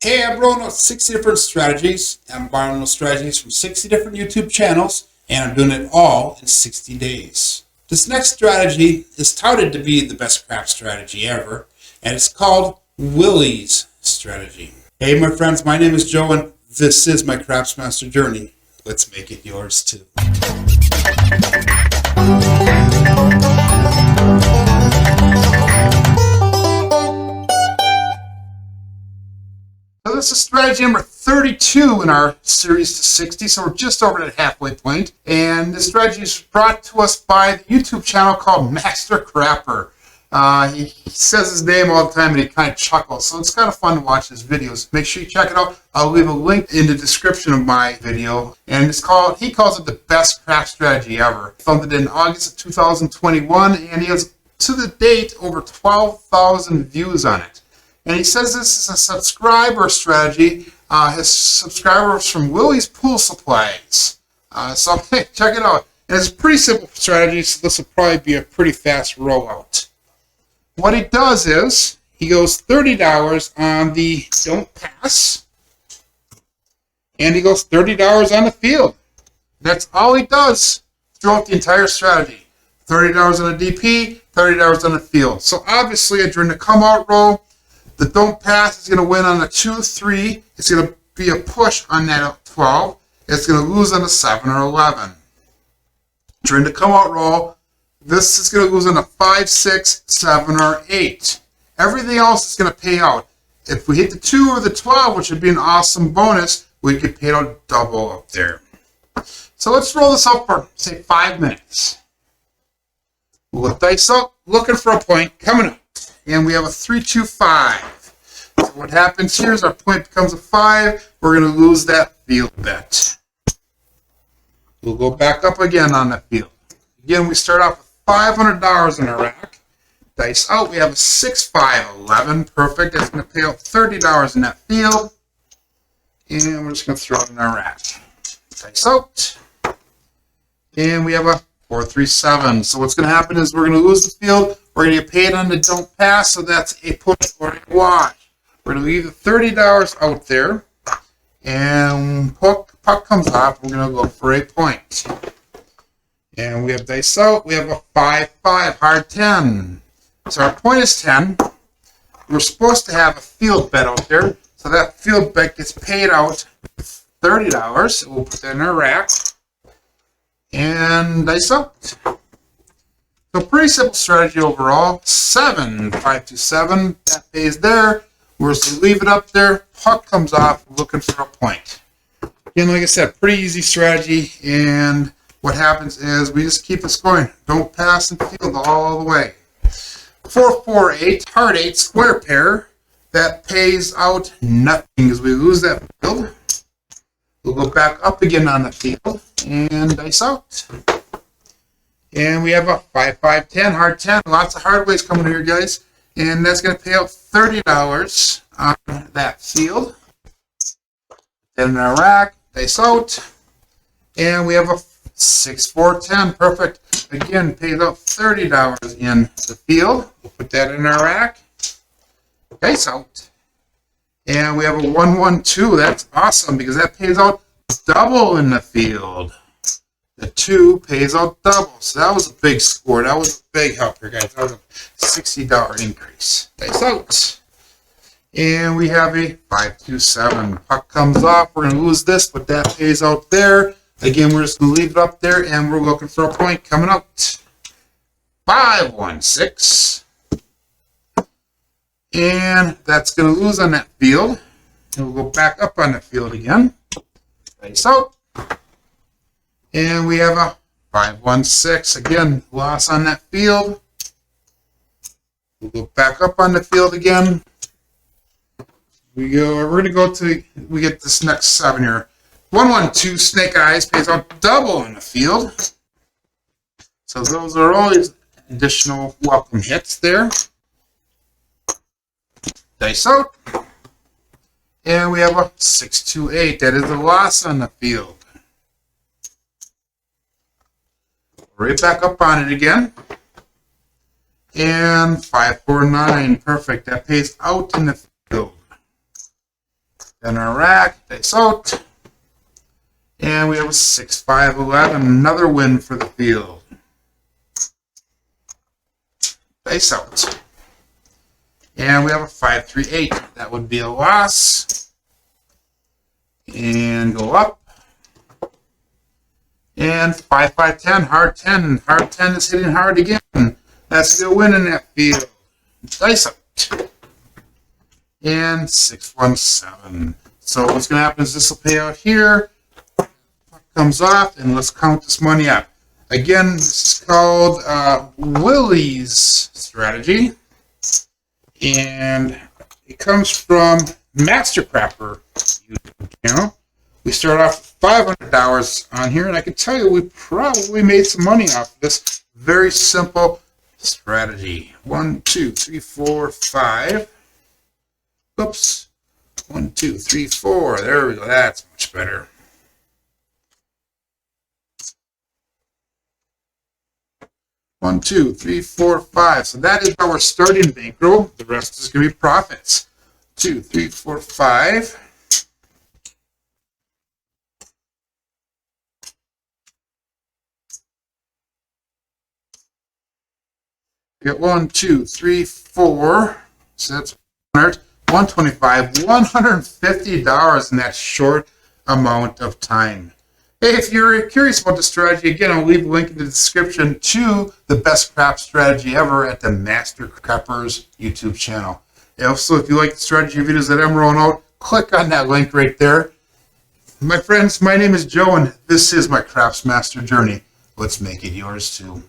Hey, I'm rolling out 60 different strategies. I'm borrowing those strategies from 60 different YouTube channels, and I'm doing it all in 60 days. This next strategy is touted to be the best craft strategy ever, and it's called Willies strategy. Hey, my friends, my name is Joe, and this is my Craftsmaster journey. Let's make it yours too. So this is strategy number 32 in our series to 60, so we're just over that halfway point. And this strategy is brought to us by the YouTube channel called Master Crapper. He says his name all the time and he kind of chuckles, so it's kind of fun to watch his videos. Make sure you check it out. I'll leave a link in the description of my video. And he calls it the best craft strategy ever. Filmed it in August of 2021, and he has, to the date, over 12,000 views on it. And he says this is a subscriber strategy. His subscribers from Willies Pool Supplies. So hey, check it out. And it's a pretty simple strategy, so this will probably be a pretty fast rollout. What he does is, he goes $30 on the don't pass, and he goes $30 on the field. That's all he does throughout the entire strategy. $30 on the DP, $30 on the field. So obviously, during the come out roll, the don't pass is going to win on the 2-3. It's going to be a push on that 12. It's going to lose on the 7 or 11. During the come out roll, this is going to lose on a 5, 6, 7, or 8. Everything else is going to pay out. If we hit the 2 or the 12, which would be an awesome bonus, we could pay out double up there. So let's roll this up for, say, 5 minutes. We'll dice up, looking for a point, coming up. And we have a 3-2-5. So what happens here is our point becomes a 5. We're going to lose that field bet. We'll go back up again on the field. Again, we start off with $500 in our rack. Dice out, we have a 6, 5, 11. Perfect. That's going to pay out $30 in that field. And we're just going to throw it in our rack. Dice out. And we have a 4, 3, 7. So what's going to happen is we're going to lose the field. We're going to get paid on the don't pass, so that's a push or a wash. We're going to leave the $30 out there. And puck comes off. We're going to go for a point. And we have dice out. We have a 5, 5, hard 10. So our point is 10. We're supposed to have a field bet out there. So that field bet gets paid out $30. We'll put that in our rack. And dice out. So pretty simple strategy overall. 7, 5 to 7. That pays there. We're just leave it up there. Puck comes off. Looking for a point. Again, like I said, pretty easy strategy. And what happens is we just keep this going. Don't pass and field all the way. 4, 4, 8. Hard 8. Square pair. That pays out nothing because we lose that field. We'll go back up again on the field. And dice out. And we have a 5, 5, 10, hard 10. Lots of hard ways coming here, guys. And that's going to pay out $30 on that field. Then in our rack, dice out. And we have a 6, 4, 10. Perfect. Again, pays out $30 in the field. We'll put that in our rack. Dice out. And we have a 1, 1, 2. That's awesome because that pays out double in the field. The 2 pays out double. So that was a big score. That was a big help here, guys. That was a $60 increase. Dice out. And we have a 5, 2, 7. Puck comes off. We're going to lose this, but that pays out there. Again, we're just going to leave it up there, and we're looking for a point coming out. 5, 1, 6. And that's going to lose on that field. And we'll go back up on the field again. Dice out. And we have a 5, 1, 6. Again, loss on that field. We'll go back up on the field again. We're going to go to, we get this next 7 here. 1, 1, 2. Snake Eyes pays out double in the field. So those are always additional welcome hits there. Dice out. And we have a 6, 2, 8. That is a loss on the field. Right back up on it again. And 5, 4, 9. Perfect. That pays out in the field. Then our rack, dice out. And we have a 6, 5, 11, another win for the field. Dice out. And we have a 5, 3, 8. That would be a loss. And go up. And 5, 5, 10, hard 10. Hard 10 is hitting hard again. That's the win in that field. Dice out. And 6, 1, 7. So what's going to happen is this will pay out here. Comes off, and let's count this money up. Again, this is called Willies strategy. And it comes from Master Crapper YouTube channel. We start off with $500 on here, and I can tell you we probably made some money off of this very simple strategy. 1, 2, 3, 4, 5. Oops. 1, 2, 3, 4. There we go. That's much better. 1, 2, 3, 4, 5. So that is our starting bankroll. The rest is going to be profits. 2, 3, 4, 5. Get 1, 2, 3, 4. So that's 100, 125, $150 in that short amount of time. Hey, if you're curious about the strategy, again, I'll leave a link in the description to the best crap strategy ever at the Master Crappers YouTube channel. Also, if you like the strategy videos that I'm rolling out, click on that link right there. My friends, my name is Joe, and this is my Craps Master journey. Let's make it yours too.